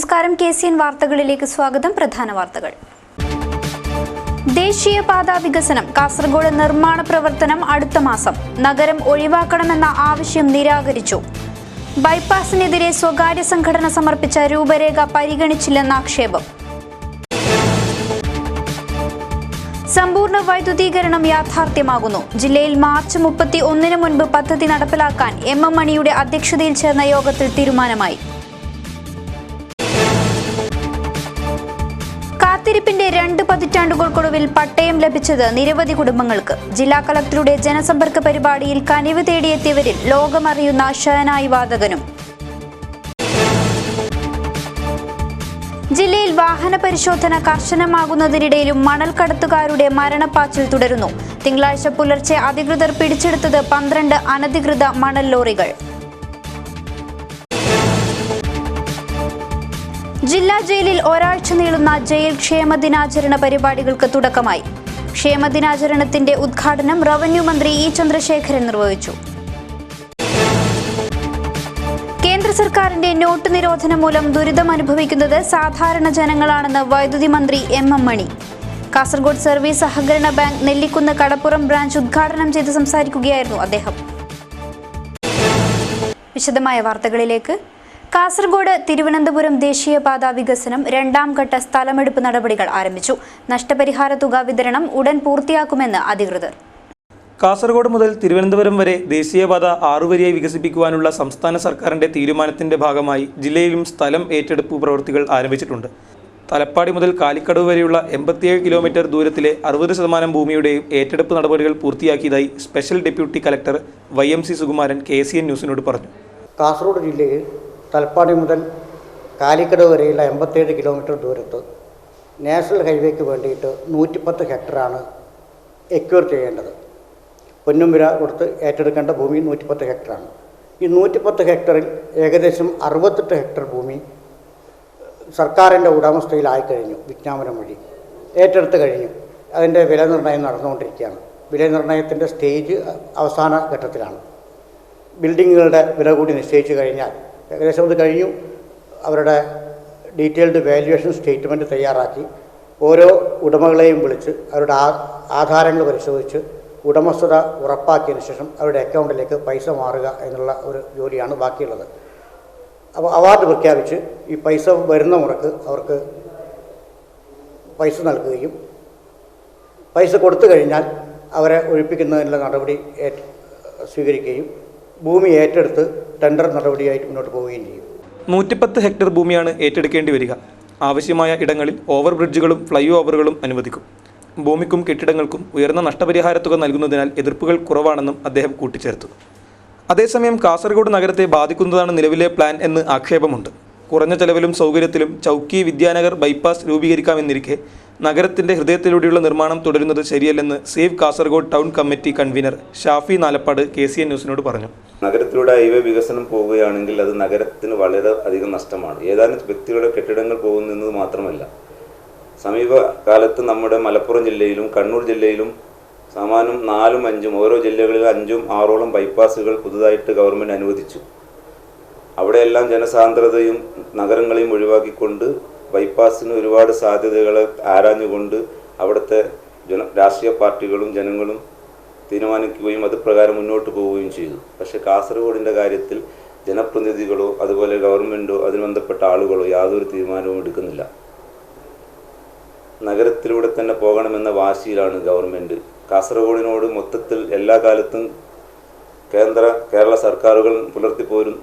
നമസ്കാരം. KCN വാർത്തകളിലേക്ക് സ്വാഗതം. പ്രധാന വാർത്തകൾ. ദേശീയപാത വികസനം. കാസർഗോഡ് നിർമ്മാണ പ്രവർത്തനം അടുത്ത മാസം. നഗരം ഒഴിവാക്കണമെന്ന ആവശ്യം നിരാകരിച്ചു. ബൈപ്പാസിനെതിരെ സ്വകാര്യ സംഘടന സമർപ്പിച്ച രൂപരേഖ പരിഗണിച്ചില്ലെന്ന ആക്ഷേപം. സമ്പൂർണ്ണ വൈദ്യുതീകരണം യാഥാർത്ഥ്യമാകുന്നു. ജില്ലയിൽ മാർച്ച് 31 മുൻപ് പദ്ധതി നടപ്പിലാക്കാൻ MM മണിയുടെ അധ്യക്ഷതയിൽ ചേർന്ന യോഗത്തിൽ തീരുമാനമായി. കാത്തിരിപ്പിന്റെ 2 പതിറ്റാണ്ടുകൾക്കൊടുവിൽ പട്ടയം ലഭിച്ചത് നിരവധി കുടുംബങ്ങൾക്ക്. ജില്ലാ കളക്ടറുടെ ജനസമ്പർക്ക പരിപാടിയിൽ കനിവ് തേടിയെത്തിയവരിൽ ലോകമറിയുന്ന ഷഹനായി വാദകനും. ജില്ലയിൽ വാഹന പരിശോധന കർശനമാകുന്നതിനിടയിലും മണൽ കടത്തുകാരുടെ മരണപ്പാച്ചിൽ തുടരുന്നു. തിങ്കളാഴ്ച പുലർച്ചെ അധികൃതർ പിടിച്ചെടുത്തത് 12 അനധികൃത മണൽ ലോറികൾ. ജില്ലാ ജയിലിൽ ഒരാഴ്ച നീളുന്ന ജയിൽ ക്ഷേമദിനാചരണ പരിപാടികൾക്ക് തുടക്കമായി. ക്ഷേമദിനാചരണത്തിന്റെ ഉദ്ഘാടനം റവന്യൂ മന്ത്രി E. ചന്ദ്രശേഖരൻ നിർവഹിച്ചു. കേന്ദ്ര സർക്കാരിന്റെ നോട്ട് നിരോധനം മൂലം ദുരിതമനുഭവിക്കുന്നത് സാധാരണ ജനങ്ങളാണെന്ന് വൈദ്യുതി മന്ത്രി MM മണി. കാസർഗോഡ് സർവീസ് സഹകരണ ബാങ്ക് നെല്ലിക്കുന്ന് കടപ്പുറം ബ്രാഞ്ച് ഉദ്ഘാടനം ചെയ്ത് സംസാരിക്കുകയായിരുന്നു അദ്ദേഹം. വിശദമായ വാർത്തകളിലേക്ക്. കാസർഗോഡ് തിരുവനന്തപുരം ദേശീയപാത വികസനം 2ാം ഘട്ട സ്ഥലമെടുപ്പ് നടപടികൾ ആരംഭിച്ചു. നഷ്ടപരിഹാര തുക വിതരണം ഉടൻ പൂർത്തിയാക്കുമെന്ന് അധികൃതർ. കാസർഗോഡ് മുതൽ തിരുവനന്തപുരം വരെ ദേശീയപാത 6 വരിയായി വികസിപ്പിക്കുവാനുള്ള സംസ്ഥാന സർക്കാരിന്റെ തീരുമാനത്തിന്റെ ഭാഗമായി ജില്ലയിലും സ്ഥലം ഏറ്റെടുപ്പ് പ്രവൃത്തികൾ ആരംഭിച്ചിട്ടുണ്ട്. തലപ്പാടി മുതൽ കാലിക്കടവ് വരെയുള്ള 87 കിലോമീറ്റർ ദൂരത്തിലെ 60% ഭൂമിയുടെയും ഏറ്റെടുപ്പ് നടപടികൾ പൂർത്തിയാക്കിയതായി special deputy collector YMC Sukumaran KCN ന്യൂസിനോട് പറഞ്ഞു. കാസർഗോഡ് ജില്ലയിൽ തലപ്പാടി മുതൽ കാലിക്കടവ് വരെയുള്ള 87 കിലോമീറ്റർ ദൂരത്ത് നാഷണൽ ഹൈവേക്ക് വേണ്ടിയിട്ട് 110 ഹെക്ടറാണ് എക്വയർ ചെയ്യേണ്ടത്. പൊന്നുംവില കൊടുത്ത് ഏറ്റെടുക്കേണ്ട ഭൂമി 110 ഹെക്ടറാണ്. ഈ 110 ഹെക്ടറിൽ ഏകദേശം 68 ഹെക്ടർ ഭൂമി സർക്കാരിൻ്റെ ഉടമസ്ഥയിലായിക്കഴിഞ്ഞു. വിജ്ഞാപനം വഴി ഏറ്റെടുത്ത് കഴിഞ്ഞു. അതിൻ്റെ വില നിർണ്ണയം നടന്നുകൊണ്ടിരിക്കുകയാണ്. വില നിർണ്ണയത്തിൻ്റെ സ്റ്റേജ് അവസാന ഘട്ടത്തിലാണ്. ബിൽഡിങ്ങുകളുടെ വില കൂടി നിശ്ചയിച്ചു കഴിഞ്ഞാൽ ഏകദേശം അത് കഴിഞ്ഞു. അവരുടെ ഡീറ്റെയിൽഡ് വാല്യുവേഷൻ സ്റ്റേറ്റ്മെൻറ്റ് തയ്യാറാക്കി ഓരോ ഉടമകളെയും വിളിച്ച് അവരുടെ ആധാരങ്ങൾ പരിശോധിച്ച് ഉടമസ്ഥത ഉറപ്പാക്കിയതിന് ശേഷം അവരുടെ അക്കൗണ്ടിലേക്ക് പൈസ മാറുക എന്നുള്ള ഒരു ജോലിയാണ് ബാക്കിയുള്ളത്. അപ്പോൾ അവാർഡ് പ്രഖ്യാപിച്ച് ഈ പൈസ വരുന്ന മുറക്ക് അവർക്ക് പൈസ നൽകുകയും പൈസ കൊടുത്തു കഴിഞ്ഞാൽ അവരെ ഒഴിപ്പിക്കുന്നതിനുള്ള നടപടി സ്വീകരിക്കുകയും ഭൂമി ഏറ്റെടുത്ത് ടെൻഡർ നടപടിയായിട്ട് മുന്നോട്ട് പോവുകയും ചെയ്യും. 110 ഹെക്ടർ ഭൂമിയാണ് ഏറ്റെടുക്കേണ്ടി വരിക. ആവശ്യമായ ഇടങ്ങളിൽ ഓവർ ബ്രിഡ്ജുകളും ഫ്ലൈ ഓവറുകളും അനുവദിക്കും. ഭൂമിക്കും കെട്ടിടങ്ങൾക്കും ഉയർന്ന നഷ്ടപരിഹാര തുക നൽകുന്നതിനാൽ എതിർപ്പുകൾ കുറവാണെന്നും അദ്ദേഹം കൂട്ടിച്ചേർത്തു. അതേസമയം കാസർഗോഡ് നഗരത്തെ ബാധിക്കുന്നതാണ് നിലവിലെ പ്ലാൻ എന്ന് ആക്ഷേപമുണ്ട്. കുറഞ്ഞ ചെലവിലും സൗകര്യത്തിലും ചൗക്കി വിദ്യാനഗർ ബൈപ്പാസ് രൂപീകരിക്കാമെന്നിരിക്കെ നഗരത്തിന്റെ ഹൃദയത്തിലൂടെയുള്ള നിർമ്മാണം തുടരുന്നത് ശരിയല്ലെന്ന് save Kasaragod town committee convener Shafi Nalappad KCN ന്യൂസിനോട് പറഞ്ഞു. നഗരത്തിലൂടെ ഹൈവേ വികസനം പോവുകയാണെങ്കിൽ അത് നഗരത്തിന് വളരെ അധികം നഷ്ടമാണ്. ഏതാനും വ്യക്തികളുടെ കെട്ടിടങ്ങൾ പോകുന്നത് മാത്രമല്ല, സമീപകാലത്ത് നമ്മുടെ മലപ്പുറം ജില്ലയിലും കണ്ണൂർ ജില്ലയിലും സമാനം 4ഉം 5ഉം ഓരോ ജില്ലകളിൽ 5ഉം 6ഓളം ബൈപ്പാസുകൾ പുതുതായിട്ട് ഗവൺമെൻറ് അനുവദിച്ചു. അവിടെയെല്ലാം ജനസാന്ദ്രതയും നഗരങ്ങളെയും ഒഴിവാക്കിക്കൊണ്ട് ബൈപ്പാസിന് ഒരുപാട് സാധ്യതകളെ ആരാഞ്ഞുകൊണ്ട് അവിടുത്തെ രാഷ്ട്രീയ പാർട്ടികളും ജനങ്ങളും തീരുമാനിക്കുകയും അത് പ്രകാരം മുന്നോട്ട് പോവുകയും ചെയ്തു. പക്ഷേ കാസർഗോഡിൻ്റെ കാര്യത്തിൽ ജനപ്രതിനിധികളോ അതുപോലെ ഗവൺമെൻറ്റോ അതിന് ബന്ധപ്പെട്ട ആളുകളോ യാതൊരു തീരുമാനവും എടുക്കുന്നില്ല. നഗരത്തിലൂടെ തന്നെ പോകണമെന്ന വാശിയിലാണ് ഗവൺമെൻറ്. കാസർഗോഡിനോട് മൊത്തത്തിൽ എല്ലാ കാലത്തും കേരള സർക്കാരുകൾ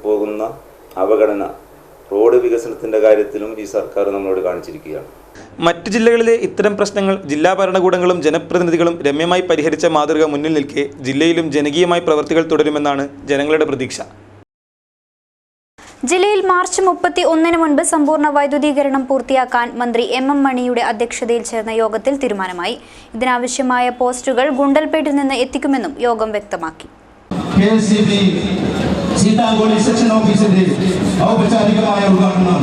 പോകുന്ന അവഗണന റോഡ് വികസനത്തിൻ്റെ കാര്യത്തിലും ഈ സർക്കാർ നമ്മളോട് കാണിച്ചിരിക്കുകയാണ്. മറ്റ് ജില്ലകളിലെ ഇത്തരം പ്രശ്നങ്ങൾ ജില്ലാ ഭരണകൂടങ്ങളും ജനപ്രതിനിധികളും രമ്യമായി പരിഹരിച്ച മാതൃക മുന്നിൽ നിൽക്കെ ജില്ലയിലും ജനകീയമായി പ്രവൃത്തികൾ തുടരുമെന്നാണ് ജനങ്ങളുടെ പ്രതീക്ഷ. ജില്ലയിൽ മാർച്ച് 31 മുൻപ് സമ്പൂർണ്ണ വൈദ്യുതീകരണം പൂർത്തിയാക്കാൻ മന്ത്രി MM മണിയുടെ അധ്യക്ഷതയിൽ ചേർന്ന യോഗത്തിൽ തീരുമാനമായി. ഇതിനാവശ്യമായ പോസ്റ്റുകൾ ഗുണ്ടൽപേട്ടിൽ നിന്ന് എത്തിക്കുമെന്നും യോഗം വ്യക്തമാക്കി. സെക്ഷൻ ഓഫീസിന്റെ ഔപചാരികമായ ഉദ്ഘാടനം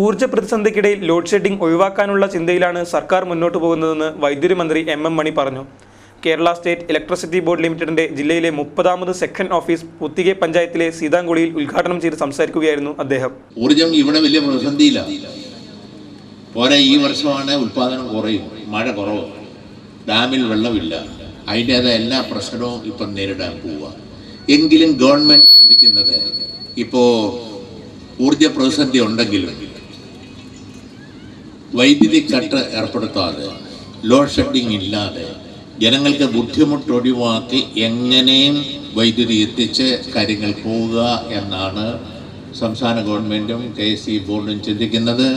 ഊർജ്ജ പ്രതിസന്ധിക്കിടയിൽ ലോഡ് ഷെഡിംഗ് ഒഴിവാക്കാനുള്ള ചിന്തയിലാണ് സർക്കാർ മുന്നോട്ട് പോകുന്നതെന്ന് വൈദ്യുതി മന്ത്രി MM മണി പറഞ്ഞു. കേരള സ്റ്റേറ്റ് ഇലക്ട്രിസിറ്റി ബോർഡ് ലിമിറ്റഡിന്റെ ജില്ലയിലെ 30ാമത് സെക്കൻഡ് ഓഫീസ് പുത്തികെ പഞ്ചായത്തിലെ സീതാങ്കുളിയിൽ ഉദ്ഘാടനം ചെയ്ത് സംസാരിക്കുകയായിരുന്നു അദ്ദേഹം. ഊർജം ഇവിടെ വലിയ പ്രതിസന്ധിയിലാണ്. പോരാ ഈ വർഷമാണ് ഉൽപാദനം കുറയും, മഴ കുറവ്, ഡാമിൽ വെള്ളമില്ല, അതിൻ്റേതായ എല്ലാ പ്രശ്നവും ഇപ്പം നേരിടാൻ പോവുക. എങ്കിലും ഗവൺമെന്റ് ചിന്തിക്കുന്നത് ഇപ്പോൾ ഊർജ പ്രതിസന്ധി ഉണ്ടെങ്കിലും വൈദ്യുതി കട്ട് ഏർപ്പെടുത്താതെ, ലോഡ് ഷെഡിങ് ഇല്ലാതെ ജനങ്ങൾക്ക് ബുദ്ധിമുട്ട് ഒഴിവാക്കി എങ്ങനെയും വൈദ്യുതി എത്തിച്ച് കാര്യങ്ങൾ പോവുക എന്നാണ് സംസ്ഥാന ഗവൺമെൻറ്റും KSE ബോർഡും ചിന്തിക്കുന്നത്.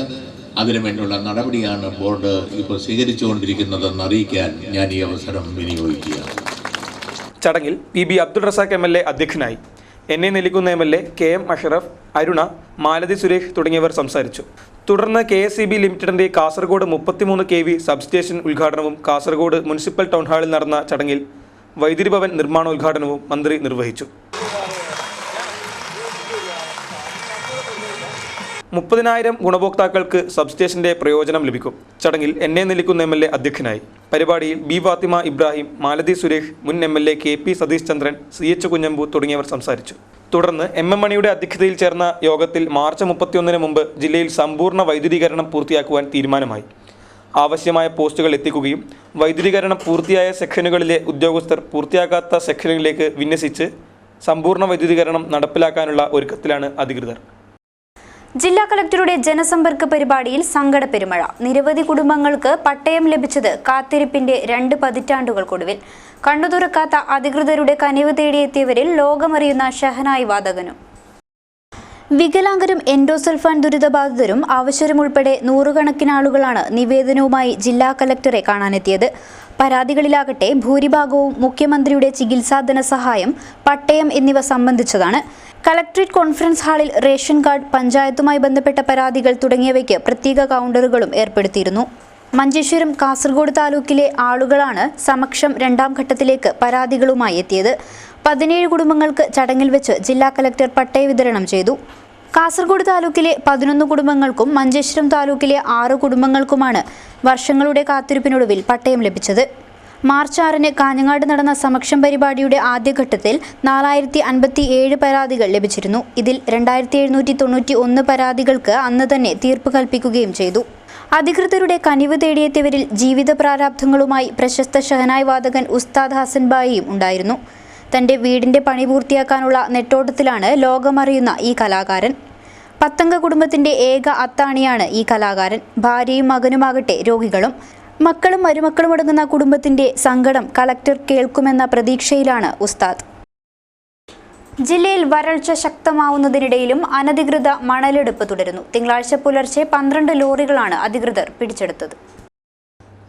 അതിനുവേണ്ടിയുള്ള നടപടിയാണ് ബോർഡ് ഇപ്പോൾ സ്വീകരിച്ചുകൊണ്ടിരിക്കുന്നതെന്ന് അറിയിക്കാൻ ഞാൻ ഈ അവസരം വിനിയോഗിക്കുകയാണ്. ചടങ്ങിൽ PB അബ്ദുൾ റസാഖ് MLA അധ്യക്ഷനായി. NA Nellikunnu MLA, KM Ashraf, Aruna, Malathi Suresh തുടങ്ങിയവർ സംസാരിച്ചു. തുടർന്ന് KSEB ലിമിറ്റഡിന്റെ കാസർഗോഡ് 33 kV സബ്സ്റ്റേഷൻ ഉദ്ഘാടനവും കാസർഗോഡ് മുനിസിപ്പൽ ടൗൺ ഹാളിൽ നടന്ന ചടങ്ങിൽ വൈദ്യുതി ഭവൻ നിർമ്മാണോദ്ഘാടനവും മന്ത്രി നിർവഹിച്ചു. 30,000 ഗുണഭോക്താക്കൾക്ക് സബ്സ്റ്റേഷന്റെ പ്രയോജനം ലഭിക്കും. ചടങ്ങിൽ NA നെല്ലിക്കുന്ന MLA അധ്യക്ഷനായി. പരിപാടിയിൽ B ഫാത്തിമ ഇബ്രാഹിം, മാലതി സുരേഷ്, മുൻ MLA KP Satheesh Chandran, CH Kunhambu തുടങ്ങിയവർ സംസാരിച്ചു. തുടർന്ന് MM മണിയുടെ അധ്യക്ഷതയിൽ ചേർന്ന യോഗത്തിൽ മാർച്ച് 31 മുമ്പ് ജില്ലയിൽ സമ്പൂർണ്ണ വൈദ്യുതീകരണം പൂർത്തിയാക്കുവാൻ തീരുമാനമായി. ആവശ്യമായ പോസ്റ്റുകൾ എത്തിക്കുകയും വൈദ്യുതീകരണം പൂർത്തിയായ സെക്ഷനുകളിലെ ഉദ്യോഗസ്ഥർ പൂർത്തിയാക്കാത്ത സെക്ഷനുകളിലേക്ക് വിന്യസിച്ച് സമ്പൂർണ്ണ വൈദ്യുതീകരണം നടപ്പിലാക്കാനുള്ള ഒരുക്കത്തിലാണ് അധികൃതർ. ജില്ലാ കളക്ടറുടെ ജനസമ്പർക്ക പരിപാടിയിൽ സങ്കടപ്പെരുമഴ. നിരവധി കുടുംബങ്ങൾക്ക് പട്ടയം ലഭിച്ചത് കാത്തിരിപ്പിന്റെ 2 പതിറ്റാണ്ടുകൾക്കൊടുവിൽ. കണ്ണു തുറക്കാത്ത അധികൃതരുടെ കനിവ് തേടിയെത്തിയവരിൽ ലോകമറിയുന്ന ഷഹനായി വാദകനും. വികലാംഗരും എൻഡോസൾഫാൻ ദുരിതബാധിതരും അവശരും ഉൾപ്പെടെ നൂറുകണക്കിന് ആളുകളാണ് നിവേദനവുമായി ജില്ലാ കളക്ടറെ കാണാനെത്തിയത്. പരാതികളിലാകട്ടെ ഭൂരിഭാഗവും മുഖ്യമന്ത്രിയുടെ ചികിത്സാ ധനസഹായം, പട്ടയം എന്നിവ സംബന്ധിച്ചതാണ്. കളക്ടറേറ്റ് കോൺഫറൻസ് ഹാളിൽ റേഷൻ കാർഡ്, പഞ്ചായത്തുമായി ബന്ധപ്പെട്ട പരാതികൾ തുടങ്ങിയവയ്ക്ക് പ്രത്യേക കൗണ്ടറുകളും ഏർപ്പെടുത്തിയിരുന്നു. മഞ്ചേശ്വരം, കാസർഗോഡ് താലൂക്കിലെ ആളുകളാണ് സമക്ഷം 2ാം ഘട്ടത്തിലേക്ക് പരാതികളുമായി എത്തിയത്. 17 കുടുംബങ്ങൾക്ക് ചടങ്ങിൽ വെച്ച് ജില്ലാ കളക്ടർ പട്ടയ വിതരണം ചെയ്തു. കാസർഗോഡ് താലൂക്കിലെ 11 കുടുംബങ്ങൾക്കും മഞ്ചേശ്വരം താലൂക്കിലെ 6 കുടുംബങ്ങൾക്കുമാണ് വർഷങ്ങളുടെ കാത്തിരിപ്പിനൊടുവിൽ പട്ടയം ലഭിച്ചത്. മാർച്ച് 6 കാഞ്ഞങ്ങാട് നടന്ന സമക്ഷം പരിപാടിയുടെ ആദ്യഘട്ടത്തിൽ 4057 പരാതികൾ ലഭിച്ചിരുന്നു. ഇതിൽ 2791 പരാതികൾക്ക് അന്ന് തന്നെ തീർപ്പ് കൽപ്പിക്കുകയും ചെയ്തു. അധികൃതരുടെ കനിവ് തേടിയെത്തിയവരിൽ ജീവിത പ്രാരാബ്ധങ്ങളുമായി പ്രശസ്ത ഷഹനായി വാദകൻ ഉസ്താദ് ഹസൻ ബായിയും ഉണ്ടായിരുന്നു. തന്റെ വീടിന്റെ പണി പൂർത്തിയാക്കാനുള്ള നെട്ടോട്ടത്തിലാണ് ലോകമറിയുന്ന ഈ കലാകാരൻ. 10 അംഗ കുടുംബത്തിന്റെ ഏക അത്താണിയാണ് ഈ കലാകാരൻ. ഭാര്യയും മകനുമാകട്ടെ രോഗികളും. മക്കളും മരുമക്കളും അടങ്ങുന്ന കുടുംബത്തിന്റെ സങ്കടം കളക്ടർ കേൾക്കുമെന്ന പ്രതീക്ഷയിലാണ് ഉസ്താദ്. ജില്ലയിൽ വരൾച്ച ശക്തമാവുന്നതിനിടയിലും അനധികൃത മണലെടുപ്പ് തുടരുന്നു. തിങ്കളാഴ്ച പുലർച്ചെ 12 ലോറികളാണ് അധികൃതർ പിടിച്ചെടുത്തത്.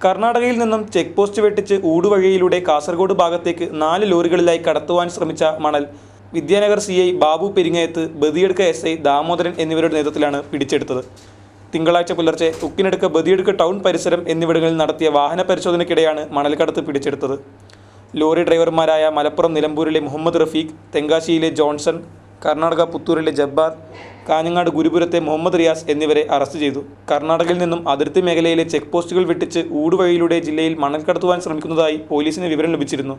കർണാടകയിൽ നിന്നും ചെക്ക് പോസ്റ്റ് വെട്ടിച്ച് ഊടുവഴിയിലൂടെ കാസർഗോഡ് ഭാഗത്തേക്ക് 4 ലോറികളിലായി കടത്തുവാൻ ശ്രമിച്ച മണൽ വിദ്യാനഗർ CI ബാബു പെരിങ്ങയത്ത്, ബദിയടുക്ക SI ദാമോദരൻ എന്നിവരുടെ നേതൃത്വത്തിലാണ് പിടിച്ചെടുത്തത്. തിങ്കളാഴ്ച പുലർച്ചെ ഉക്കിനടുക്ക, ബദിയടുക്ക ടൗൺ പരിസരം എന്നിവിടങ്ങളിൽ നടത്തിയ വാഹന പരിശോധനയ്ക്കിടെയാണ് മണൽക്കടത്ത് പിടിച്ചെടുത്തത്. ലോറി ഡ്രൈവർമാരായ മലപ്പുറം നിലമ്പൂരിലെ മുഹമ്മദ് റഫീഖ്, തെങ്കാശിയിലെ ജോൺസൺ, കർണാടക പുത്തൂരിലെ ജബ്ബാർ, കാഞ്ഞങ്ങാട് ഗുരുപുരത്തെ മുഹമ്മദ് റിയാസ് എന്നിവരെ അറസ്റ്റ് ചെയ്തു. കർണാടകയിൽ നിന്നും അതിർത്തി മേഖലയിലെ ചെക്ക് പോസ്റ്റുകൾ വെട്ടിച്ച് ഊടുവഴിയിലൂടെ ജില്ലയിൽ മണൽ കടത്തുവാൻ ശ്രമിക്കുന്നതായി പോലീസിന് വിവരം ലഭിച്ചിരുന്നു.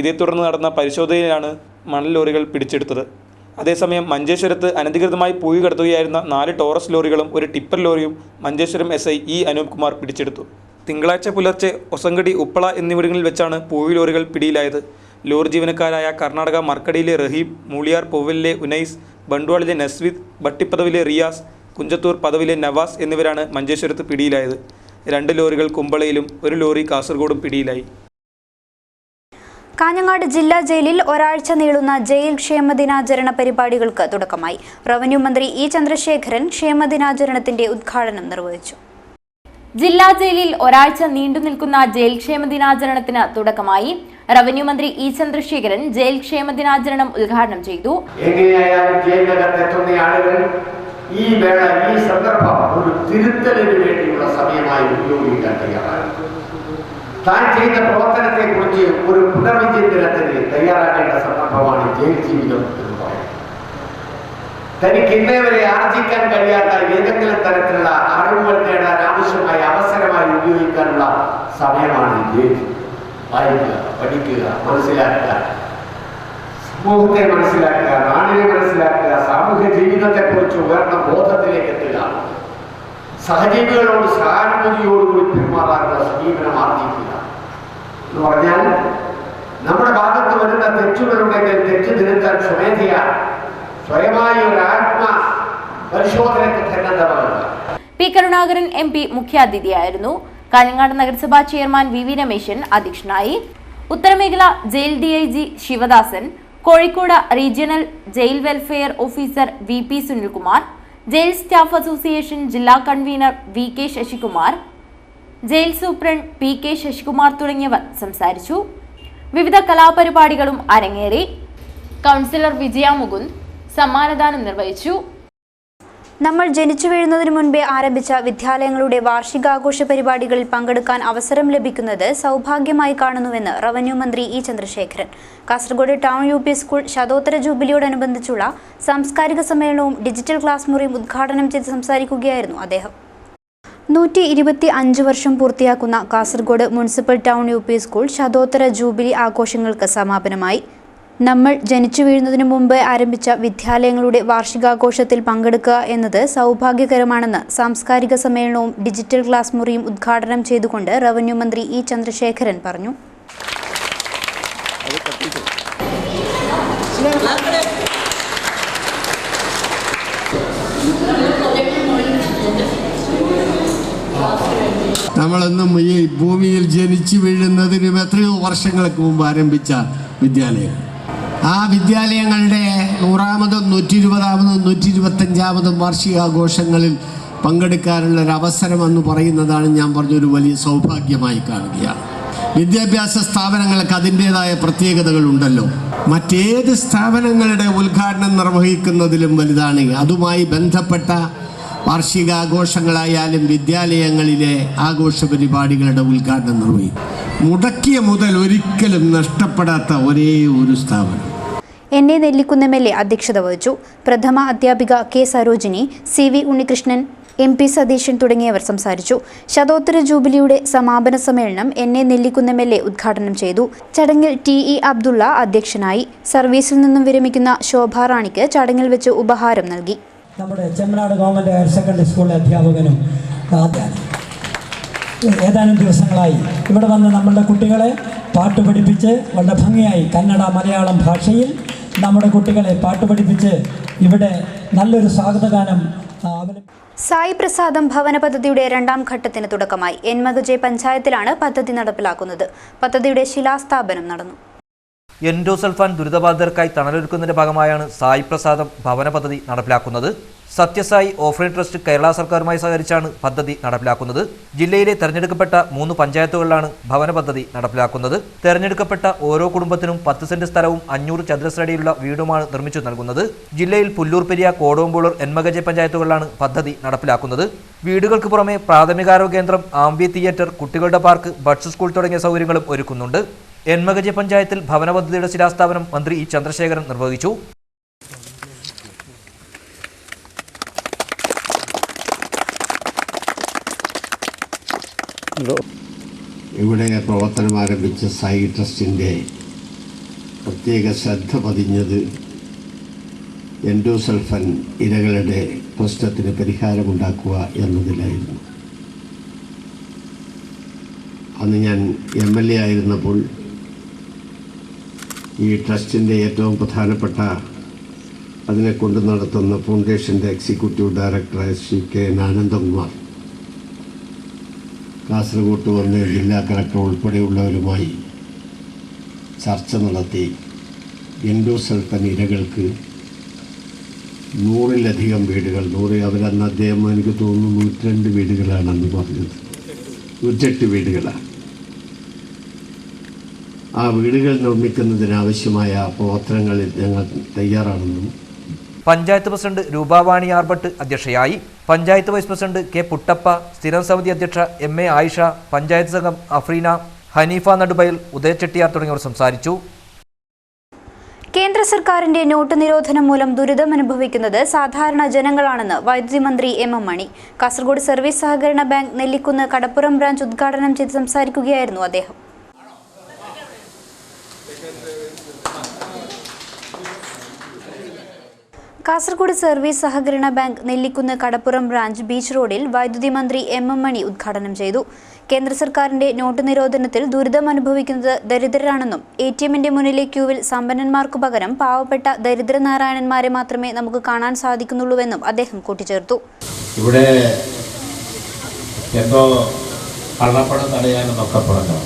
ഇതേ തുടർന്ന് നടന്ന പരിശോധനയിലാണ് മണൽ ലോറികൾ പിടിച്ചെടുത്തത്. അതേസമയം മഞ്ചേശ്വരത്ത് അനധികൃതമായി പൂഴി കടത്തുകയായിരുന്ന 4 ടോറസ് ലോറികളും 1 ടിപ്പർ ലോറിയും മഞ്ചേശ്വരം SI E അനൂപ് കുമാർ പിടിച്ചെടുത്തു. തിങ്കളാഴ്ച പുലർച്ചെ ഒസങ്കടി, ഉപ്പള എന്നിവിടങ്ങളിൽ വെച്ചാണ് പൂഴി ലോറികൾ പിടിയിലായത്. ലോറി ജീവനക്കാരായ കർണാടക മർക്കടിയിലെ റഹീം, മൂളിയാർ പൊവ്വലിലെ ഉനൈസ്, ബണ്ട്വാളിലെ നസ്വിദ്, ഭട്ടിപ്പദവിലെ റിയാസ്, കുഞ്ചത്തൂർ പദവിലെ നവാസ് എന്നിവരാണ് മഞ്ചേശ്വരത്ത് പിടിയിലായത്. 2 ലോറികൾ കുമ്പളയിലും 1 ലോറി കാസർഗോഡും പിടിയിലായി. കാഞ്ഞങ്ങാട് ജില്ലാ ജയിലിൽ ഒരാഴ്ച നീളുന്ന ജയിൽ ക്ഷേമദിനാചരണ പരിപാടികൾക്ക് തുടക്കമായി. റവന്യൂ മന്ത്രി E ചന്ദ്രശേഖരൻ ക്ഷേമദിനാചരണത്തിന്റെ ഉദ്ഘാടനം നിർവഹിച്ചു. ജില്ലാ ജയിലിൽ ഒരാഴ്ച നീണ്ടുനിൽക്കുന്ന ജയിൽ ക്ഷേമദിനാചരണത്തിന് തുടക്കമായി. റവന്യൂ മന്ത്രി E ചന്ദ്രശേഖരൻ ജയിൽ ക്ഷേമദിനാചരണം ഉദ്ഘാടനം ചെയ്തു. ഈ വേള, ഈ സന്ദർഭം ഒരു തിരുത്തലിന് വേണ്ടിയുള്ള സമയമായി ഉപയോഗിക്കാൻ തയ്യാറാണ്. താൻ ചെയ്ത പ്രവർത്തനത്തെ കുറിച്ച് ഒരു പുനർവിചിന്തനത്തിന് തയ്യാറാക്കേണ്ട സന്ദർഭമാണ് ജയിൽ ജീവിതം എന്ന് പറയുന്നത്. തനിക്ക് ഇന്നേ വരെ ആർജിക്കാൻ കഴിയാത്ത ഏതെങ്കിലും തരത്തിലുള്ള അറിവുകൾ നേടാൻ ആവശ്യമായ അവസരമായി ഉപയോഗിക്കാനുള്ള സമയമാണ് ജയിൽ. വായിക്കുക, പഠിക്കുക, മനസ്സിലാക്കുക, സമൂഹത്തെ മനസ്സിലാക്കുക, നാടിനെ മനസ്സിലാക്കുക, സാമൂഹ്യ ജീവിതത്തെക്കുറിച്ച് ഉയർന്ന ബോധത്തിലേക്ക് എത്തുക, സഹജീവികളോട് സഹാനുഭൂതിയോടുകൂടി പെരുമാറാനുള്ള സമീപനം ആർജിക്കുക എന്ന് പറഞ്ഞാൽ നമ്മുടെ ഭാഗത്ത് വരുന്ന തെറ്റുകളുണ്ടെങ്കിൽ തെറ്റ് തിരുത്താൻ സ്വമേധയാ സ്വയമായി ഒരു ആത്മ പരിശോധനയ്ക്ക് സന്നദ്ധമാകുക. പി കരുണാകരൻ MP മുഖ്യാതിഥിയായിരുന്നു. കാഞ്ഞങ്ങാട് നഗരസഭാ ചെയർമാൻ VV രമേശൻ അധ്യക്ഷനായി. ഉത്തരമേഖല jail DIG Sivadasan, Kozhikode regional jail welfare officer VP Sunilkumar, jail staff association ജില്ലാ convener VK Sasikumar, jail superintendent PK Sasikumar തുടങ്ങിയവർ സംസാരിച്ചു. വിവിധ കലാപരിപാടികളും അരങ്ങേറി. കൗൺസിലർ വിജയ മുകുന്ദ് സമ്മാനദാനം നിർവഹിച്ചു. നമ്മൾ ജനിച്ചു വീഴുന്നതിന് മുൻപേ ആരംഭിച്ച വിദ്യാലയങ്ങളുടെ വാർഷികാഘോഷ പരിപാടികളിൽ പങ്കെടുക്കാൻ അവസരം ലഭിക്കുന്നത് സൗഭാഗ്യമായി കാണുന്നുവെന്ന് റവന്യൂ മന്ത്രി E Chandrasekharan. Kasaragod town UP school ശതോത്തര ജൂബിലിയോടനുബന്ധിച്ചുള്ള സാംസ്കാരിക സമ്മേളനവും ഡിജിറ്റൽ ക്ലാസ് മുറിയും ഉദ്ഘാടനം ചെയ്ത് സംസാരിക്കുകയായിരുന്നു അദ്ദേഹം. 125 വർഷം പൂർത്തിയാക്കുന്ന Kasaragod municipal town UP school ശതോത്തര ജൂബിലി ആഘോഷങ്ങൾക്ക് സമാപനമായി. നമ്മൾ ജനിച്ചു വീഴുന്നതിന് മുമ്പ് ആരംഭിച്ച വിദ്യാലയങ്ങളുടെ വാർഷികാഘോഷത്തിൽ പങ്കെടുക്കുക എന്നത് സൗഭാഗ്യകരമാണെന്ന് സാംസ്കാരിക സമ്മേളനവും ഡിജിറ്റൽ ക്ലാസ് മുറിയും ഉദ്ഘാടനം ചെയ്തുകൊണ്ട് റവന്യൂ മന്ത്രി ഇ ചന്ദ്രശേഖരൻ പറഞ്ഞു. നമ്മളെന്നും ഈ ഭൂമിയിൽ ജനിച്ചു വീഴുന്നതിന് എത്രയോ വർഷങ്ങൾക്ക് മുമ്പ് ആരംഭിച്ച വിദ്യാലയം, ആ വിദ്യാലയങ്ങളുടെ 100-ാമതും 120-ാമതും 125-ാമതും വാർഷികാഘോഷങ്ങളിൽ പങ്കെടുക്കാനുള്ള ഒരു അവസരം എന്ന് പറയുന്നതാണ് ഞാൻ പറഞ്ഞൊരു വലിയ സൗഭാഗ്യമായി കാണുകയാണ്. വിദ്യാഭ്യാസ സ്ഥാപനങ്ങൾക്ക് അതിൻ്റേതായ പ്രത്യേകതകളുണ്ടല്ലോ. മറ്റേത് സ്ഥാപനങ്ങളുടെ ഉദ്ഘാടനം നിർവഹിക്കുന്നതിലും വലുതാണ് അതുമായി ബന്ധപ്പെട്ട വാർഷികാഘോഷങ്ങളായാലും വിദ്യാലയങ്ങളിലെ ആഘോഷ പരിപാടികളുടെ ഉദ്ഘാടനം നിർവഹിക്കും. മുടക്കിയ മുതൽ ഒരിക്കലും നഷ്ടപ്പെടാത്ത ഒരേ ഒരു സ്ഥാപനം. NA നെല്ലിക്കുന്ന് MLA അധ്യക്ഷത വഹിച്ചു. പ്രഥമ അധ്യാപിക K Sarojini, CV Unnikrishnan, MP Satheesan തുടങ്ങിയവർ സംസാരിച്ചു. ശതോത്തര ജൂബിലിയുടെ സമാപന സമ്മേളനം NA നെല്ലിക്കുന്ന് MLA ഉദ്ഘാടനം ചെയ്തു. ചടങ്ങിൽ TE അബ്ദുള്ള അധ്യക്ഷനായി. സർവീസിൽ നിന്നും വിരമിക്കുന്ന ശോഭ റാണിക്ക് ചടങ്ങിൽ വെച്ച് ഉപഹാരം നൽകി. നമ്മുടെ ചെമ്മനാട് ഗവൺമെൻറ് ഹയർ സെക്കൻഡറി സ്കൂളിലെ അധ്യാപകനും ഏതാനും ദിവസങ്ങളായി ഇവിടെ വന്ന് നമ്മളുടെ കുട്ടികളെ പാട്ട് പഠിപ്പിച്ച് വളരെ ഭംഗിയായി കന്നഡ മലയാളം ഭാഷയിൽ നമ്മുടെ കുട്ടികളെ പാട്ട് പഠിപ്പിച്ച് ഇവിടെ നല്ലൊരു സ്വാഗതഗാനം സായി പ്രസാദം ഭവന പദ്ധതിയുടെ 2ാം ഘട്ടത്തിന് തുടക്കമായി. എൻമകജെ പഞ്ചായത്തിലാണ് പദ്ധതി നടപ്പിലാക്കുന്നത്. പദ്ധതിയുടെ ശിലാസ്ഥാപനം നടന്നു. എൻഡോസൾഫാൻ ദുരിതബാധിതർക്കായി തണലൊരുക്കുന്നതിന്റെ ഭാഗമായാണ് സായി പ്രസാദം ഭവന പദ്ധതി നടപ്പിലാക്കുന്നത്. സത്യസായി ഓഫറിംഗ് ട്രസ്റ്റ് കേരള സർക്കാരുമായി സഹകരിച്ചാണ് പദ്ധതി നടപ്പിലാക്കുന്നത്. ജില്ലയിലെ തെരഞ്ഞെടുക്കപ്പെട്ട 3 പഞ്ചായത്തുകളിലാണ് ഭവന പദ്ധതി നടപ്പിലാക്കുന്നത്. തെരഞ്ഞെടുക്കപ്പെട്ട ഓരോ കുടുംബത്തിനും 10 സെന്റ് സ്ഥലവും 500 ചതുരശ്രടിയിലുള്ള വീടുമാണ് നിർമ്മിച്ചു നൽകുന്നത്. ജില്ലയിൽ പുല്ലൂർ പെരിയ, കോടോമ്പുളൂർ, എൻമകജെ പഞ്ചായത്തുകളിലാണ് പദ്ധതി നടപ്പിലാക്കുന്നത്. വീടുകൾക്ക് പുറമെ പ്രാഥമികാരോഗ്യ കേന്ദ്രം, ആംബി തിയേറ്റർ, കുട്ടികളുടെ പാർക്ക്, ബഡ്സ് സ്കൂൾ തുടങ്ങിയ സൗകര്യങ്ങളും ഒരുക്കുന്നുണ്ട്. എൻമകജെ പഞ്ചായത്തിൽ ഭവന പദ്ധതിയുടെ ശിലാസ്ഥാപനം മന്ത്രി ഇ ചന്ദ്രശേഖരൻ നിർവഹിച്ചു. ഇവിടെ പ്രവർത്തനം ആരംഭിച്ച സായി ട്രസ്റ്റിൻ്റെ പ്രത്യേക ശ്രദ്ധ പതിഞ്ഞത് എൻഡോസൾഫൻ ഇരകളുടെ പ്രശ്നത്തിന് പരിഹാരമുണ്ടാക്കുക എന്നതിലായിരുന്നു. അന്ന് ഞാൻ MLA ആയിരുന്നപ്പോൾ ഈ ട്രസ്റ്റിൻ്റെ ഏറ്റവും പ്രധാനപ്പെട്ട അതിനെ കൊണ്ട് നടത്തുന്ന ഫൗണ്ടേഷൻ്റെ എക്സിക്യൂട്ടീവ് ഡയറക്ടറായ ശ്രീ K ആനന്ദകുമാർ കാസർഗോഡ് വന്ന് ജില്ലാ കളക്ടർ ഉൾപ്പെടെയുള്ളവരുമായി ചർച്ച നടത്തി എൻഡോസൾഫൻ ഇരകൾക്ക് 100-ലധികം വീടുകൾ, അവരന്ന് അദ്ദേഹം എനിക്ക് തോന്നുന്നു 102 വീടുകളാണെന്ന് പറഞ്ഞത്, 108 വീടുകളാണ്. ആ വീടുകൾ നിർമ്മിക്കുന്നതിനാവശ്യമായ പ്രവർത്തനങ്ങളിൽ ഞങ്ങൾ തയ്യാറാണെന്നും പഞ്ചായത്ത് പ്രസിഡന്റ് രൂപാവാണി ആർബട്ട് അധ്യക്ഷയായി. Panchayat vice president K Puttappa, സ്ഥിരം സമിതി അധ്യക്ഷ MA ആയിഷ, പഞ്ചായത്ത് സംഘം അഫ്രീന, ഹനീഫ നടുബൈൽ, ഉദയചെട്ടിയാർ തുടങ്ങിയവർ സംസാരിച്ചു. കേന്ദ്ര സർക്കാരിന്റെ നോട്ട് നിരോധനം മൂലം ദുരിതമനുഭവിക്കുന്നത് സാധാരണ ജനങ്ങളാണെന്ന് വൈദ്യുതി മന്ത്രി MM മണി. കാസർഗോഡ് സർവീസ് സഹകരണ ബാങ്ക് നെല്ലിക്കുന്ന് കടപ്പുറം ബ്രാഞ്ച് ഉദ്ഘാടനം ചെയ്ത് സംസാരിക്കുകയായിരുന്നു അദ്ദേഹം. കാസർഗോഡ് സർവീസ് സഹകരണ ബാങ്ക് നെല്ലിക്കുന്ന് കടപ്പുറം ബ്രാഞ്ച് ബീച്ച് റോഡിൽ വൈദ്യുതി മന്ത്രി എം.എം. മണി ഉദ്ഘാടനം ചെയ്തു. കേന്ദ്ര സർക്കാരിന്റെ നോട്ട് നിരോധനത്തിൽ ദുരിതം അനുഭവിക്കുന്നത് ദരിദ്രരാണെന്നും എ.ടി.എമ്മിന്റെ മുന്നിലെ ക്യൂവിൽ സമ്പന്നന്മാർക്കു പകരം പാവപ്പെട്ട ദരിദ്രനാരായണന്മാരെ മാത്രമേ നമുക്ക് കാണാൻ സാധിക്കുന്നുള്ളൂവെന്നും അദ്ദേഹം കൂട്ടിച്ചേർത്തു. ഇവിടെ എന്തോ കള്ളപ്പണം തടയാനെന്നൊക്കെ പറഞ്ഞു.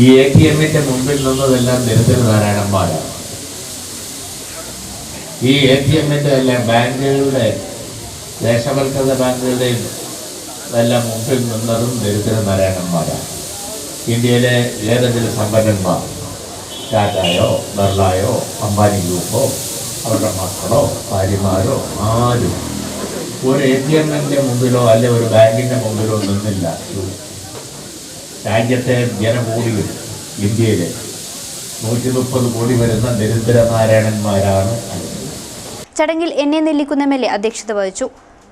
ഈ എ.ടി.എമ്മിന്റെ മുമ്പിൽ നിന്നതെല്ലാം ദരിദ്രനാരായണന്മാരാണ്. ഈ എ.ടി.എമ്മിൻ്റെ എല്ലാം ബാങ്കുകളുടെ ദേശവൽക്കൃത ബാങ്കുകളുടെയും എല്ലാം മുമ്പിൽ നിന്നതും ദരിദ്രനാരായണന്മാരാണ്. ഇന്ത്യയിലെ ഏതെങ്കിലും സമ്പന്നന്മാർ ടാറ്റയോ ബിർളയോ അംബാനി ഗ്രൂപ്പോ അവരുടെ മക്കളോ ഭാര്യമാരോ ആരും ഒരു എ.ടി.എമ്മിൻ്റെ മുമ്പിലോ അല്ലെ ഒരു ബാങ്കിൻ്റെ മുമ്പിലോ നിന്നില്ല. രാജ്യത്തെ ജനകൂടിയിൽ ഇന്ത്യയിലെ 130 കോടി വരുന്ന ദരിദ്രനാരായണന്മാരാണ്. ചടങ്ങിൽ എൻ.എ. നെല്ലിക്കുന്ന് എം.എൽ.എ. അധ്യക്ഷത വഹിച്ചു.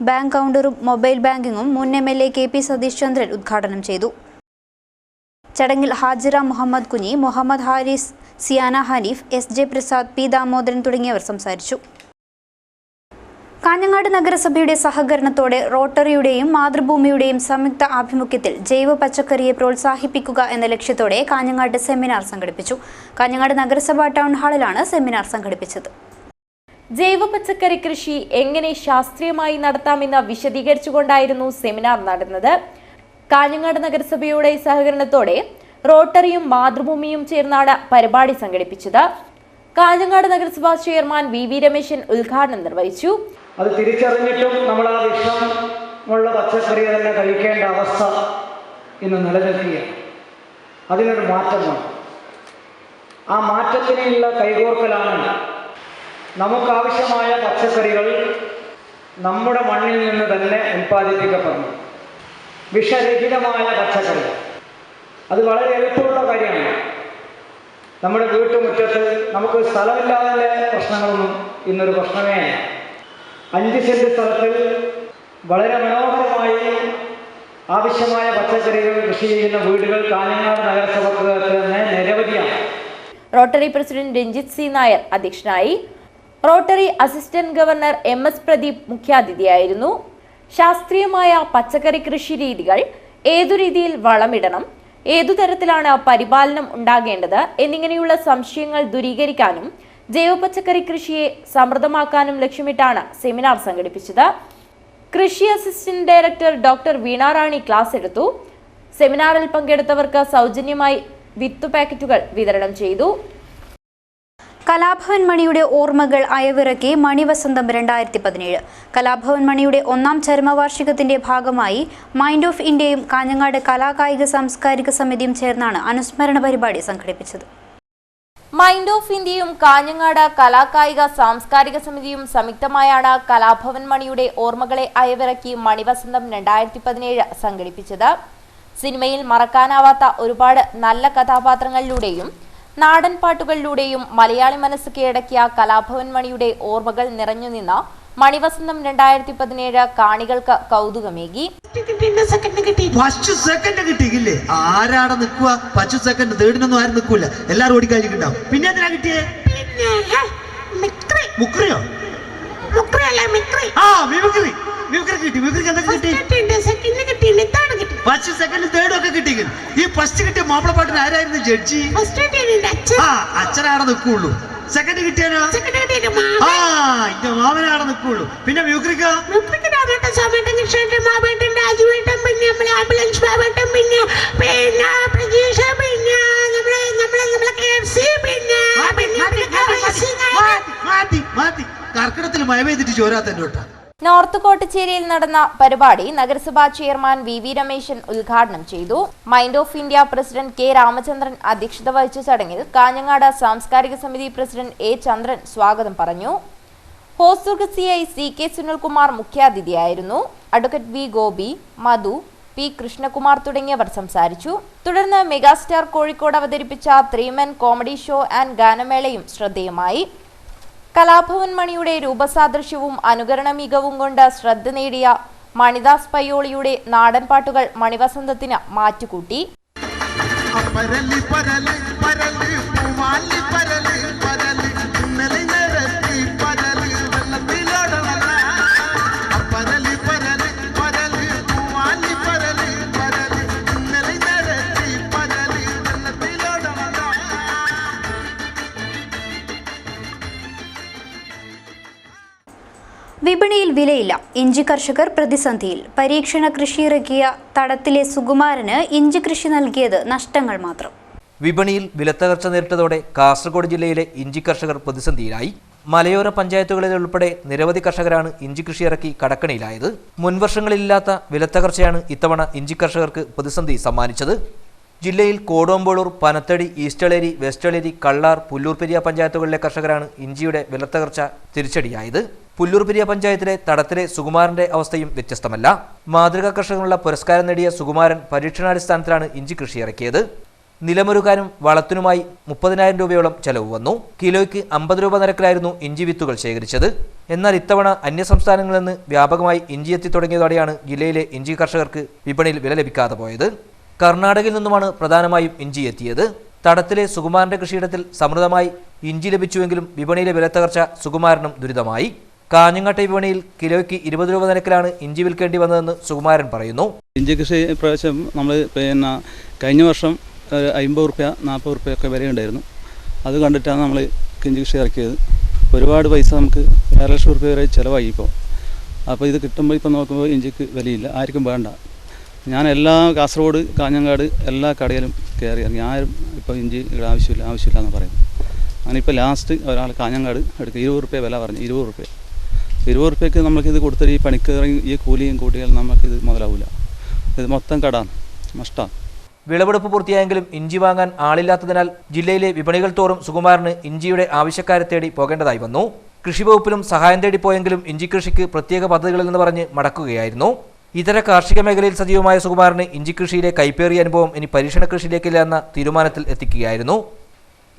ബാങ്ക് കൗണ്ടറും മൊബൈൽ ബാങ്കിങ്ങും മുൻ എം.എൽ.എ. കെ.പി. സതീഷ് ചന്ദ്രൻ ഉദ്ഘാടനം ചെയ്തു. ചടങ്ങിൽ ഹാജിറ മുഹമ്മദ് കുഞ്ഞി, മുഹമ്മദ് ഹാരിസ്, സിയാന ഹനീഫ്, എസ്.ജെ. പ്രസാദ്, പി. ദാമോദരൻ തുടങ്ങിയവർ സംസാരിച്ചു. കാഞ്ഞങ്ങാട് നഗരസഭയുടെ സഹകരണത്തോടെ റോട്ടറിയുടെയും മാതൃഭൂമിയുടെയും സംയുക്ത ആഭിമുഖ്യത്തിൽ ജൈവ പച്ചക്കറിയെ പ്രോത്സാഹിപ്പിക്കുക എന്ന ലക്ഷ്യത്തോടെ കാഞ്ഞങ്ങാട് സെമിനാർ സംഘടിപ്പിച്ചു. കാഞ്ഞങ്ങാട് നഗരസഭാ ടൗൺ ഹാളിലാണ് സെമിനാർ സംഘടിപ്പിച്ചത്. ജൈവ പച്ചക്കറി കൃഷി എങ്ങനെ ശാസ്ത്രീയമായി നടത്താമെന്ന് വിശദീകരിച്ചുകൊണ്ടായിരുന്നു സെമിനാർ നടന്നത്. കാഞ്ഞങ്ങാട് നഗരസഭയുടെ സഹകരണത്തോടെ റോട്ടറിയും മാതൃഭൂമിയും ചേർന്നാണ് പരിപാടി സംഘടിപ്പിച്ചത്. കാഞ്ഞങ്ങാട് നഗരസഭാ ചെയർമാൻ വി രമേശൻ ഉദ്ഘാടനം നിർവഹിച്ചു. അത് തിരിച്ചറിഞ്ഞിട്ടും നമ്മൾ ആ വിഷമുള്ള പച്ചക്കറി തന്നെ കഴിക്കേണ്ട അവസ്ഥ ഇന്ന് നിലനിൽക്കുകയാണ്. അതിനൊരു മാറ്റം വേണം. ആ മാറ്റത്തിനുള്ള കൈകോർക്കലാണ് നമുക്കാവശ്യമായ പച്ചക്കറികൾ നമ്മുടെ മണ്ണിൽ നിന്ന് തന്നെ ഉൽപ്പാദിപ്പിക്കപ്പെടുന്നു. വിഷരഹിതമായ പച്ചക്കറി അത് വളരെ എളുപ്പമുള്ള കാര്യമാണ്. നമ്മുടെ വീട്ടുമുറ്റത്ത് നമുക്ക് സ്ഥലമില്ലാതെ പ്രശ്നങ്ങളൊന്നും ഇന്നൊരു പ്രശ്നമേ അല്ല. 5 സെന്റ് സ്ഥലത്തിൽ വളരെ മനോഹരമായി ആവശ്യമായ പച്ചക്കറികൾ കൃഷി ചെയ്യുന്ന വീടുകൾ കാഞ്ഞങ്ങാട് നഗരസഭയ്ക്ക് തന്നെ നിരവധിയാണ്. Rotary president Ranjith C Nair അധ്യക്ഷനായി. Rotary assistant governor M.S. Pradeep മുഖ്യാതിഥിയായിരുന്നു. ശാസ്ത്രീയമായ പച്ചക്കറി കൃഷി രീതികൾ, ഏതു രീതിയിൽ വളമിടണം, ഏതു തരത്തിലാണ് പരിപാലനം ഉണ്ടാകേണ്ടത് എന്നിങ്ങനെയുള്ള സംശയങ്ങൾ ദൂരീകരിക്കാനും ജൈവ പച്ചക്കറി കൃഷിയെ സമൃദ്ധമാക്കാനും ലക്ഷ്യമിട്ടാണ് സെമിനാർ സംഘടിപ്പിച്ചത്. കൃഷി അസിസ്റ്റന്റ് ഡയറക്ടർ ഡോക്ടർ വീണ റാണി ക്ലാസ് എടുത്തു. സെമിനാറിൽ പങ്കെടുത്തവർക്ക് സൗജന്യമായി വിത്ത് പാക്കറ്റുകൾ വിതരണം ചെയ്തു. കലാഭവൻ മണിയുടെ ഓർമ്മകൾ അയവിറക്കി മണിവസന്തം 2017. കലാഭവൻ മണിയുടെ 1ാം ചരമവാർഷികത്തിന്റെ ഭാഗമായി മൈൻഡ് ഓഫ് ഇന്ത്യയും കാഞ്ഞങ്ങാട് കലാകായിക സാംസ്കാരിക സമിതിയും ചേർന്നാണ് അനുസ്മരണ പരിപാടി സംഘടിപ്പിച്ചത്. മൈൻഡ് ഓഫ് ഇന്ത്യയും കാഞ്ഞങ്ങാട് കലാകായിക സാംസ്കാരിക സമിതിയും സംയുക്തമായാണ് കലാഭവൻ മണിയുടെ ഓർമ്മകളെ അയവിറക്കി മണിവസന്തം 2017 സംഘടിപ്പിച്ചത്. സിനിമയിൽ മറക്കാനാവാത്ത ഒരുപാട് നല്ല കഥാപാത്രങ്ങളിലൂടെയും നാടൻ പാട്ടുകളിലൂടെയും മലയാളി മനസ്സ് കീഴടക്കിയ കലാഭവൻ മണിയുടെ ഓർമ്മകൾ നിറഞ്ഞുനിന്ന മണിവസന്തം 2017 കാണികൾക്ക് കൗതുകമേകി. ആരാടെ നിൽക്കുക? 10 സെക്കൻഡ് തേടിനൊന്നും ആരും നിൽക്കൂല, എല്ലാരും ഓടിക്കഴിഞ്ഞിട്ടുണ്ടാവും. പിന്നെ എന്തിനാ കിട്ടിയേ? മുക്രിയോ? കിട്ടി. 10 സെക്കൻഡ് തേർഡൊക്കെ കിട്ടിയെങ്കിൽ ഈ ഫസ്റ്റ് കിട്ടിയ മാപ്പിളപ്പാട്ടിന് ആരായിരുന്നു ജഡ്ജി? അച്ഛനാടെ നിൽക്കുള്ളൂ. സെക്കൻഡ് കിട്ടിയാനോ? ഇന്റെ മാമനാടെ നിൽക്കുള്ളൂ. പിന്നെ മ്യൂക്രിക്കോ? കർക്കിടത്തിൽ മഴ പെയ്തിട്ട് ചോരാത്തന്നെ കേട്ടോ. നോർത്ത് കോട്ടച്ചേരിയിൽ നടന്ന പരിപാടി നഗരസഭാ ചെയർമാൻ വി രമേശൻ ഉദ്ഘാടനം ചെയ്തു. Mind of India president K Ramachandran അധ്യക്ഷത വഹിച്ച ചടങ്ങിൽ കാഞ്ഞങ്ങാട് സാംസ്കാരിക സമിതി പ്രസിഡന്റ് എ ചന്ദ്രൻ സ്വാഗതം പറഞ്ഞു. ഹോസ്ദുർഗ് CI CK സുനിൽകുമാർ മുഖ്യാതിഥിയായിരുന്നു. Advocate V Gopi, Madhu, P Krishnakumar തുടങ്ങിയവർ സംസാരിച്ചു. തുടർന്ന് മെഗാസ്റ്റാർ കോഴിക്കോട് അവതരിപ്പിച്ച 3-men കോമഡി ഷോ ആൻഡ് ഗാനമേളയും ശ്രദ്ധേയമായി. കലാഭവൻ മണിയുടെ രൂപസാദൃശ്യവും അനുകരണ മികവും കൊണ്ട് ശ്രദ്ധ നേടിയ മണിദാസ് പയ്യോളിയുടെ നാടൻ പാട്ടുകൾ മണിവസന്തത്തിന് മാറ്റുകൂട്ടി. വിലയില്ല. ഇഞ്ചി കർഷകർ പ്രതിസന്ധിയിൽ. പരീക്ഷണ കൃഷി ഇറക്കിയ തടത്തിലെ സുകുമാരന് ഇഞ്ചി കൃഷി നൽകിയത് നഷ്ടങ്ങൾ മാത്രം. വിപണിയിൽ വിലത്തകർച്ച നേരിട്ടതോടെ കാസർഗോഡ് ജില്ലയിലെ ഇഞ്ചി കർഷകർ പ്രതിസന്ധിയിലായി. മലയോര പഞ്ചായത്തുകളിൽ ഉൾപ്പെടെ നിരവധി കർഷകരാണ് ഇഞ്ചി കൃഷി ഇറക്കി കടക്കണിയിലായത്. മുൻവർഷങ്ങളിലില്ലാത്ത വിലത്തകർച്ചയാണ് ഇത്തവണ ഇഞ്ചി കർഷകർക്ക് പ്രതിസന്ധി സമ്മാനിച്ചത്. ജില്ലയിൽ കോടോമ്പോളൂർ, പനത്തടി, ഈസ്റ്റളേരി, വെസ്റ്റളേരി, കള്ളാർ, പുല്ലൂർപെരിയ പഞ്ചായത്തുകളിലെ കർഷകരാണ് ഇഞ്ചിയുടെ വിലത്തകർച്ച തിരിച്ചടിയായത്. പുല്ലൂർപെരിയ പഞ്ചായത്തിലെ തടത്തിലെ സുകുമാരന്റെ അവസ്ഥയും വ്യത്യസ്തമല്ല. മാതൃകാ കർഷകനുള്ള പുരസ്കാരം നേടിയ സുകുമാരൻ പരീക്ഷണാടിസ്ഥാനത്തിലാണ് ഇഞ്ചി കൃഷി ഇറക്കിയത്. നിലമൊരുക്കാനും വളത്തിനുമായി 30,000 രൂപയോളം ചെലവ് വന്നു. കിലോയ്ക്ക് 50 രൂപ നിരക്കിലായിരുന്നു ഇഞ്ചി വിത്തുകൾ ശേഖരിച്ചത്. എന്നാൽ ഇത്തവണ അന്യസംസ്ഥാനങ്ങളിൽ നിന്ന് വ്യാപകമായി ഇഞ്ചി എത്തി തുടങ്ങിയതോടെയാണ് ജില്ലയിലെ ഇഞ്ചി കർഷകർക്ക് വിപണിയിൽ വില ലഭിക്കാതെ പോയത്. കർണാടകയിൽ നിന്നുമാണ് പ്രധാനമായും ഇഞ്ചി എത്തിയത്. തടത്തിലെ സുകുമാരന്റെ കൃഷിയിടത്തിൽ സമൃദ്ധമായി ഇഞ്ചി ലഭിച്ചുവെങ്കിലും വിപണിയിലെ വിലത്തകർച്ച സുകുമാരനും ദുരിതമായി. കാഞ്ഞങ്ങാട്ടെ വിപണിയിൽ കിലോയ്ക്ക് 20 രൂപ നിരക്കിലാണ് ഇഞ്ചി വിൽക്കേണ്ടി വന്നതെന്ന് സുകുമാരൻ പറയുന്നു. ഇഞ്ചി കൃഷി പ്രാവശ്യം നമ്മൾ കഴിഞ്ഞ വർഷം 50 റുപ്യ 40 റുപ്യൊക്കെ വരെ ഉണ്ടായിരുന്നു. അത് കണ്ടിട്ടാണ് നമ്മൾ ഇഞ്ചി കൃഷി ഇറക്കിയത്. ഒരുപാട് പൈസ നമുക്ക് 1.5 ലക്ഷം റുപ്യ വരെ ചിലവായി ഇപ്പോൾ. അപ്പോൾ ഇത് കിട്ടുമ്പോൾ ഇപ്പോൾ നോക്കുമ്പോൾ ഇഞ്ചിക്ക് വിലയില്ല, ആർക്കും വേണ്ട. ഞാൻ എല്ലാ കാസർഗോഡ്, കാഞ്ഞങ്ങാട് എല്ലാ കടയിലും കയറി ഇറങ്ങി. ആരും ഇപ്പോൾ ഇഞ്ചി ആവശ്യമില്ല എന്ന് പറയുന്നു. അങ്ങനെ ഇപ്പോൾ ലാസ്റ്റ് ഒരാൾ കാഞ്ഞങ്ങാട് എടുക്കുക 20 റുപ്യ വില പറഞ്ഞു. 20 റുപ്യ 20 റുപ്യക്ക് നമുക്കിത് കൊടുത്തിട്ട് ഈ പണിക്ക് ഇറങ്ങി ഈ കൂലിയും കൂട്ടിയാൽ നമുക്കിത് മുതലാവില്ല. ഇത് മൊത്തം കടാണ്, നഷ്ടമാണ്. വിളവെടുപ്പ് പൂർത്തിയായെങ്കിലും ഇഞ്ചി വാങ്ങാൻ ആളില്ലാത്തതിനാൽ ജില്ലയിലെ വിപണികൾ തോറും സുകുമാരന് ഇഞ്ചിയുടെ ആവശ്യക്കാരെ തേടി പോകേണ്ടതായി വന്നു. കൃഷിവകുപ്പിലും സഹായം തേടി പോയെങ്കിലും ഇഞ്ചി കൃഷിക്ക് പ്രത്യേക പദ്ധതികളിൽ നിന്ന് പറഞ്ഞ് മടക്കുകയായിരുന്നു. ഇതര കാർഷിക മേഖലയിൽ സജീവമായ സുകുമാരന് ഇഞ്ചി കൃഷിയിലെ കൈപ്പേറിയ അനുഭവം ഇനി പരീക്ഷണ കൃഷിയിലേക്കില്ല എന്ന തീരുമാനത്തിൽ എത്തിക്കുകയായിരുന്നു.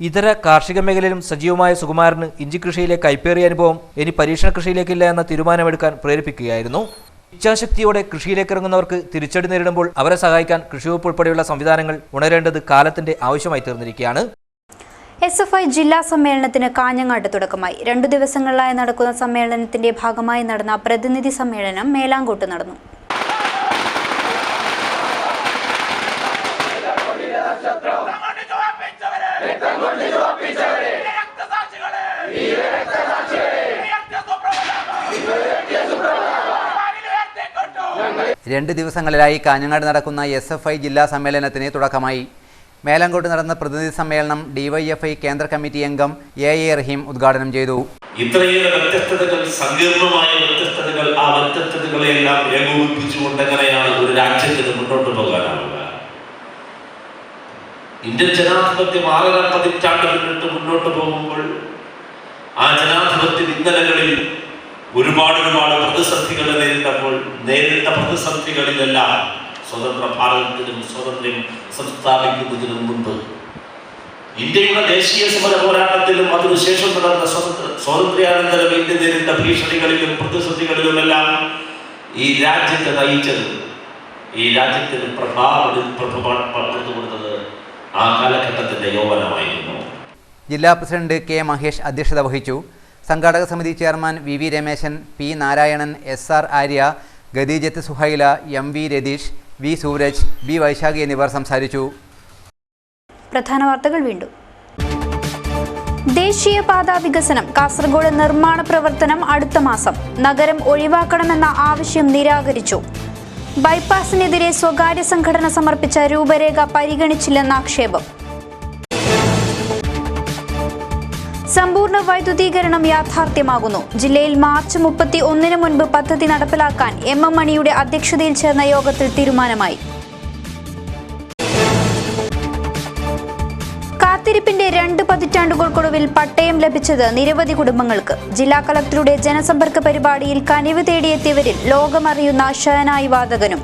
ഇതര കാർഷിക മേഖലയിലും സജീവമായ സുകുമാരന് ഇഞ്ചി കൃഷിയിലെ കൈപ്പേറിയ അനുഭവം ഇനി പരീക്ഷണ കൃഷിയിലേക്കില്ല എന്ന തീരുമാനമെടുക്കാൻ പ്രേരിപ്പിക്കുകയായിരുന്നു. ഇച്ഛാശക്തിയോടെ കൃഷിയിലേക്ക് ഇറങ്ങുന്നവർക്ക് തിരിച്ചടി നേരിടുമ്പോൾ അവരെ സഹായിക്കാൻ കൃഷിവകുപ്പ് ഉൾപ്പെടെയുള്ള സംവിധാനങ്ങൾ ഉണരേണ്ടത് കാലത്തിന്റെ ആവശ്യമായി തീർന്നിരിക്കുകയാണ്. SFI ജില്ലാ സമ്മേളനത്തിന് കാഞ്ഞങ്ങാട്ട് തുടക്കമായി. 2 ദിവസങ്ങളിലായി നടക്കുന്ന സമ്മേളനത്തിന്റെ ഭാഗമായി നടന്ന പ്രതിനിധി സമ്മേളനം മേലാങ്കോട്ട് നടന്നു. രണ്ട് ദിവസങ്ങളിലായി കാഞ്ഞങ്ങാട് നടക്കുന്ന SFI ജില്ലാ സമ്മേളനത്തിന് തുടക്കമായി. മേലാങ്കോട്ട് നടന്ന പ്രതിനിധി സമ്മേളനം DYFI കേന്ദ്ര കമ്മിറ്റി അംഗം AA റഹീം ഉദ്ഘാടനം ചെയ്തു. ഇത്രയേറെ വ്യത്യസ്തതകൾ, സങ്കീർണമായ വ്യത്യസ്തതകൾ, ആ വ്യത്യസ്തതകളെല്ലാം ഏകോപിപ്പിച്ചുകൊണ്ട് എങ്ങനെയാണ് ഒരു രാജ്യത്തിന് മുന്നോട്ട് പോകാനാവുക? ഇന്ത്യൻ ജനാധിപത്യം 6.5 പതിറ്റാണ്ട് മുന്നോട്ട് പോകുമ്പോൾ ആ ജനാധിപത്യ ഇന്നലകളിൽ ഒരുപാട് പ്രതിസന്ധികൾ നേരിട്ട പ്രതിസന്ധികളിലെല്ലാം സ്വതന്ത്ര ഭാരതത്തിനും സ്വാതന്ത്ര്യം സംസ്ഥാപിക്കുന്നതിനും മുൻപ് ഇന്ത്യയുടെ ദേശീയ സമര പോരാട്ടത്തിലും അതിനുശേഷം നടന്ന സ്വാതന്ത്ര്യാനന്തരം ഇന്ത്യ നേരിട്ട ഭീഷണികളിലും പ്രതിസന്ധികളിലുമെല്ലാം ഈ രാജ്യത്തെ നയിച്ചത്, ഈ രാജ്യത്തിന് പകർന്നു കൊടുത്തത് ആ കാലഘട്ടത്തിന്റെ യൗവനമായിരുന്നു. ജില്ലാ പ്രസിഡന്റ് K മഹേഷ് അധ്യക്ഷത വഹിച്ചു. സംഘാടക സമിതി chairman VV Rameshan, P Narayanan, SR Arya, Khadeejath Suhaila, MV Ratheesh, V Sooraj, B Vaishakhi എന്നിവർ സംസാരിച്ചു. പ്രധാന വാർത്തകൾ വീണ്ടും. ദേശീയപാത വികസനം. കാസർഗോഡ് നിർമ്മാണ പ്രവർത്തനം അടുത്ത മാസം. നഗരം ഒഴിവാക്കണമെന്ന ആവശ്യം നിരാകരിച്ചു. ബൈപ്പാസിനെതിരെ സ്വകാര്യ സംഘടന സമർപ്പിച്ച രൂപരേഖ പരിഗണിച്ചില്ലെന്ന ആക്ഷേപം. സമ്പൂർണ്ണ വൈദ്യുതീകരണം യാഥാർത്ഥ്യമാകുന്നു. ജില്ലയിൽ മാർച്ച് 31 മുൻപ് പദ്ധതി നടപ്പിലാക്കാൻ MM മണിയുടെ അധ്യക്ഷതയിൽ ചേർന്ന യോഗത്തിൽ തീരുമാനമായി. കാത്തിരിപ്പിന്റെ 2 പതിറ്റാണ്ടുകൾക്കൊടുവിൽ പട്ടയം ലഭിച്ചത് നിരവധി കുടുംബങ്ങൾക്ക്. ജില്ലാ കളക്ടറുടെ ജനസമ്പർക്ക പരിപാടിയിൽ കനിവ് തേടിയെത്തിയവരിൽ ലോകമറിയുന്ന ഷഹനായി വാദകനും.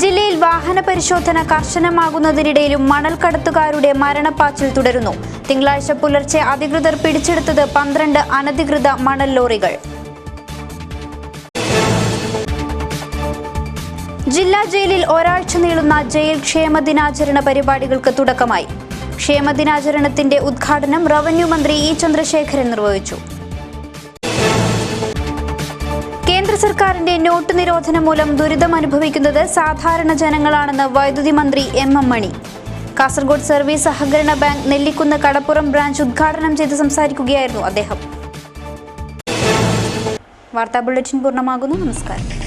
ജില്ലയിൽ വാഹന പരിശോധന കർശനമാകുന്നതിനിടയിലും മണൽക്കടത്തുകാരുടെ മരണപ്പാച്ചിൽ തുടരുന്നു. തിങ്കളാഴ്ച പുലർച്ചെ അധികൃതർ പിടിച്ചെടുത്തത് 12 അനധികൃത മണൽ ലോറികൾ. ജില്ലാ ജയിലിൽ ഒരാഴ്ച നീളുന്ന ജയിൽ ക്ഷേമദിനാചരണ പരിപാടികൾക്ക് തുടക്കമായി. ക്ഷേമദിനാചരണത്തിന്റെ ഉദ്ഘാടനം റവന്യൂ മന്ത്രി E ചന്ദ്രശേഖരൻ നിർവഹിച്ചു. കേന്ദ്ര സർക്കാരിന്റെ നോട്ട് നിരോധനം മൂലം ദുരിതമനുഭവിക്കുന്നത് സാധാരണ ജനങ്ങളാണെന്ന് വൈദ്യുതി മന്ത്രി MM മണി. കാസർഗോഡ് സർവീസ് സഹകരണ ബാങ്ക് നെല്ലിക്കുന്ന് കടപ്പുറം ബ്രാഞ്ച് ഉദ്ഘാടനം ചെയ്ത് സംസാരിക്കുകയായിരുന്നു അദ്ദേഹം. വാർത്താ ബുള്ളറ്റിൻ പൂർണ്ണമാകുന്നു. നമസ്കാരം.